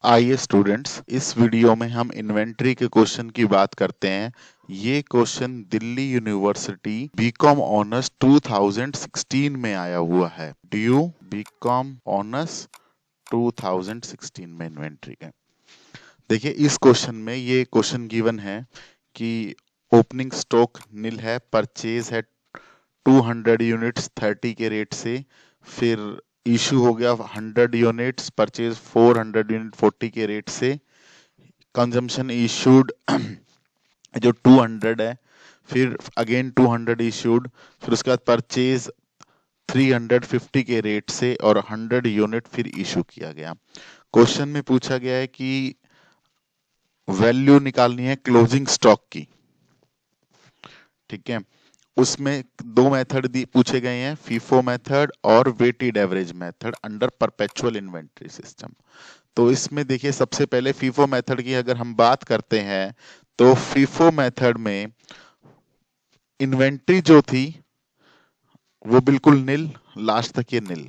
आइए स्टूडेंट्स, इस वीडियो में हम इन्वेंट्री के क्वेश्चन की बात करते हैं। ये question Delhi university BCom honours 2016 में आया हुआ है। ड्यू बीकॉम ऑनर्स 2016 में इन्वेंट्री है। देखिए, इस क्वेश्चन में ये क्वेश्चन गिवन है कि ओपनिंग स्टॉक नील है, परचेज है 200 यूनिट्स 30 के रेट से, फिर इशू हो गया 100 यूनिट्स, परचेज 400 यूनिट 40 के रेट से, कंजम्पशन इशूड जो 200 है, फिर अगेन 200 इशूड, फिर उसके बाद परचेज 350 के रेट से और 100 यूनिट फिर इशू किया गया। क्वेश्चन में पूछा गया है कि वैल्यू निकालनी है क्लोजिंग स्टॉक की। ठीक है, उसमें दो मेथड पूछे गए हैं, फीफो मेथड और weighted average method under perpetual inventory system. तो इसमें देखिए, सबसे पहले फीफो मेथड की अगर हम बात करते हैं तो फीफो मेथड में इन्वेंट्री जो थी वो बिल्कुल नील, लास्ट तक ये नील।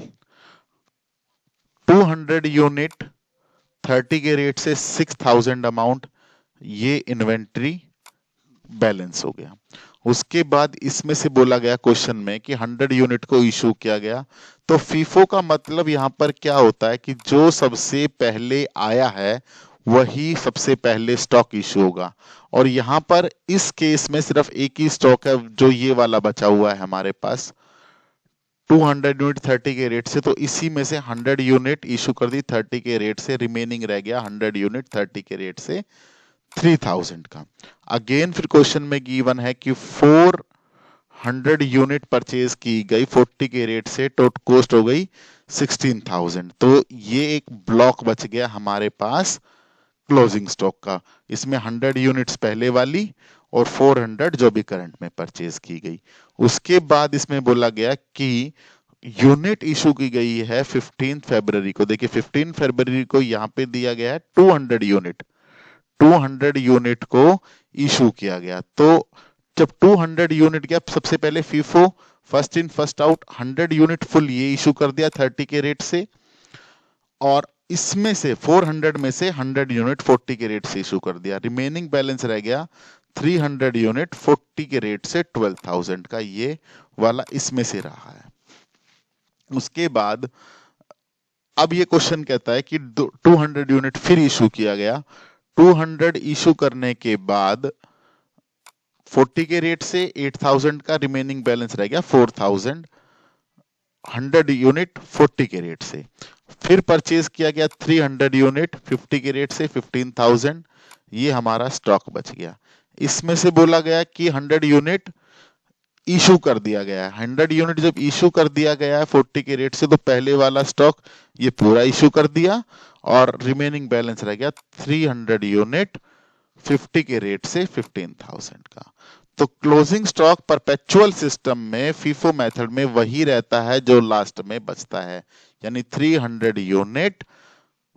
200 यूनिट 30 के रेट से 6000 अमाउंट, ये इन्वेंट्री बैलेंस हो गया। उसके बाद इसमें से बोला गया क्वेश्चन में कि 100 यूनिट को इशू किया गया। तो फीफो का मतलब यहां पर क्या होता है कि जो सबसे पहले आया है वही सबसे पहले स्टॉक इशू होगा। और यहां पर इस केस में सिर्फ एक ही स्टॉक है जो ये वाला बचा हुआ है हमारे पास, 200 यूनिट 30 के रेट से। तो इसी में से 100 यूनिट इशू कर दी 30 के रेट से, रिमेनिंग रह गया 100 यूनिट 30 के रेट से 3000 का। अगेन फिर क्वेश्चन में गिवन है कि 400 यूनिट परचेज की गई 40 के रेट से, टोटल कॉस्ट हो गई 16000। तो ये एक ब्लॉक बच गया हमारे पास क्लोजिंग स्टॉक का। इसमें 100 यूनिट्स पहले वाली और 400 जो भी करंट में परचेज की गई। उसके बाद इसमें बोला गया कि यूनिट इशू की गई है 15 फरवरी को। देखिए 15 फरवरी को यहां पे दिया गया है 200 यूनिट, 200 यूनिट को इशू किया गया। तो जब 200 यूनिट गया, सबसे पहले FIFO first in first out 100 unit full ये इशू कर दिया 30 के रेट से, और इसमें से 400 में से 100 यूनिट 40 के रेट से इशू कर दिया। रिमेनिंग बैलेंस रह गया 300 यूनिट 40 के रेट से 12000 का, ये वाला इसमें से रहा है। उसके बाद अब ये क्वेश्चन कहता है कि 200 यूनिट फिर इशू किया गया। 200 इशू करने के बाद 40 के रेट से 8000 का रिमेनिंग बैलेंस रह गया 4000, 100 यूनिट 40 के रेट से। फिर परचेज किया गया 300 यूनिट 50 के रेट से 15000, ये हमारा स्टॉक बच गया। इसमें से बोला गया कि 100 यूनिट इशू कर दिया गया है। 100 यूनिट जब इशू कर दिया गया है 40 के रेट से, तो पहले वाला स्टॉक ये पूरा इशू कर दिया और रिमेनिंग बैलेंस रह गया 300 यूनिट 50 के रेट से 15000 का। तो क्लोजिंग स्टॉक परपेचुअल सिस्टम में फीफो मेथड में वही रहता है जो लास्ट में बचता है, यानी 300 यूनिट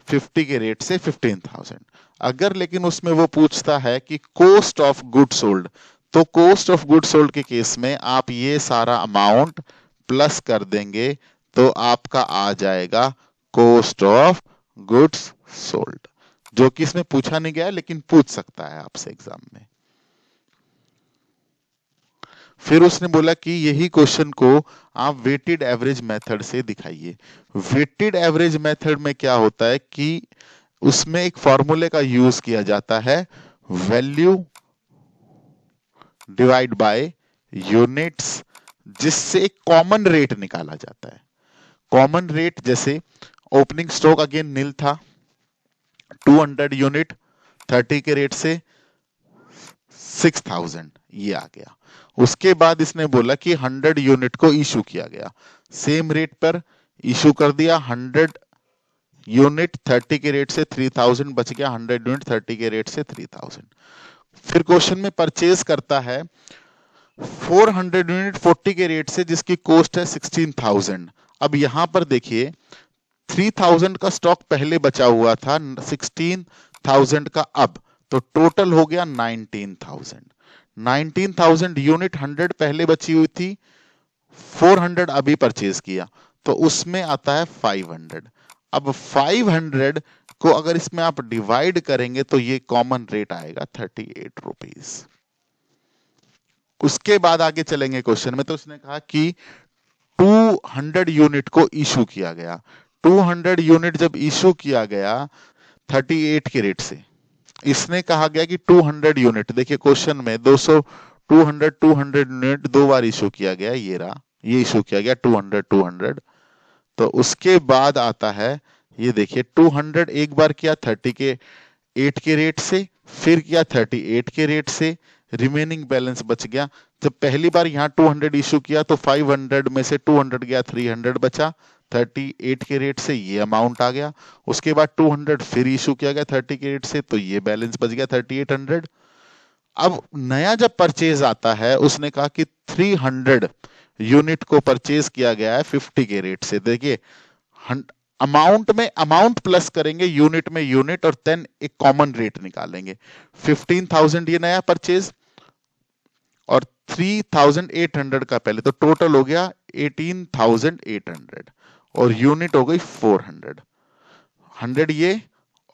50 के रेट से 15000। अगर लेकिन उसमें वो पूछता है कि कॉस्ट ऑफ गुड सोल्ड, तो कॉस्ट ऑफ गुड सोल्ड के केस में आप ये सारा अमाउंट प्लस कर देंगे तो आपका आ जाएगा कॉस्ट ऑफ गुड्स सोल्ड, जो कि इसमें पूछा नहीं गया लेकिन पूछ सकता है आपसे एग्जाम में। फिर उसने बोला कि यही क्वेश्चन को आप वेटेड एवरेज मेथड से दिखाइए। वेटेड एवरेज मेथड में क्या होता है कि उसमें एक फॉर्मूले का यूज किया जाता है, वैल्यू डिवाइड बाय यूनिट्स, जिससे एक कॉमन रेट निकाला जाता है। कॉमन रेट जैसे ओपनिंग स्टॉक अगेन नील था, 200 यूनिट 30 के रेट से 6000, ये आ गया। उसके बाद इसने बोला कि 100 यूनिट को इशू किया गया, सेम रेट पर इशू कर दिया। 100 यूनिट 30 के रेट से 3000 बच गया, 100 यूनिट 30 के रेट से 3000। फिर क्वेश्चन में परचेज करता है 400 यूनिट 40 के रेट से, जिसकी कॉस्ट है 16000। अब यहां पर देखिए 3000 का स्टॉक पहले बचा हुआ था, 16000 का अब, तो टोटल हो गया 19000। 19000 यूनिट 100 पहले बची हुई थी, 400 अभी परचेज किया, तो उसमें आता है 500। अब 500 को अगर इसमें आप डिवाइड करेंगे तो ये कॉमन रेट आएगा 38 रुपीज। उसके बाद आगे चलेंगे क्वेश्चन में, तो उसने कहा कि 200 यूनिट को इशू किया गया। 200 यूनिट जब इशू किया गया 38 के रेट से, इसने कहा गया कि 200 यूनिट, देखिए क्वेश्चन में 200 यूनिट दो बार इशू किया गया, ये रहा, ये इशू किया गया 200। तो उसके बाद आता है, ये देखिए 200 एक बार किया 30 के 8 के रेट से, फिर किया 38 के रेट से, रिमेनिंग बैलेंस बच गया। जब पहली बार यहाँ 200 इशू किया तो 500 में से 200 गया, 300 बचा, 38 के रेट से ये अमाउंट आ गया। उसके बाद 200 फिर इशू किया गया 30 के रेट से, तो ये बैलेंस बच गया 3800। अब नया जब परचेज आता है, उसने कहा कि 300 यूनिट को परचेज किया गया है 50 के रेट से। देखिए अमाउंट में अमाउंट प्लस करेंगे, यूनिट में यूनिट, और देन एक कॉमन रेट निकालेंगे। 15,000 ये नया परचेज और 3,800 का पहले, तो टोटल हो गया 18,800 और यूनिट हो गई 400। 100 ये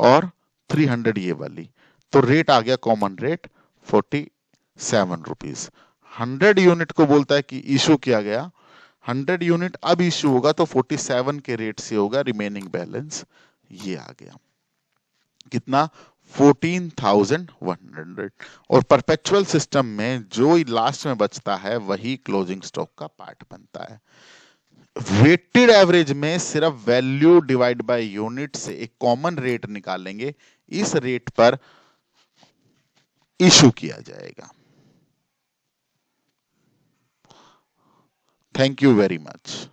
और 300 ये वाली, तो रेट आ गया कॉमन रेट 47 रुपीज। 100 यूनिट को बोलता है कि इशू किया गया, 100 यूनिट अब इशू होगा तो 47 के रेट से होगा, रिमेनिंग बैलेंस ये आ गया कितना, 14,100। और परपेचुअल सिस्टम में जो लास्ट में बचता है वही क्लोजिंग स्टॉक का पार्ट बनता है। वेटेड एवरेज में सिर्फ वैल्यू डिवाइड बाय यूनिट से एक कॉमन रेट निकालेंगे, इस रेट पर इशू किया जाएगा। Thank you very much.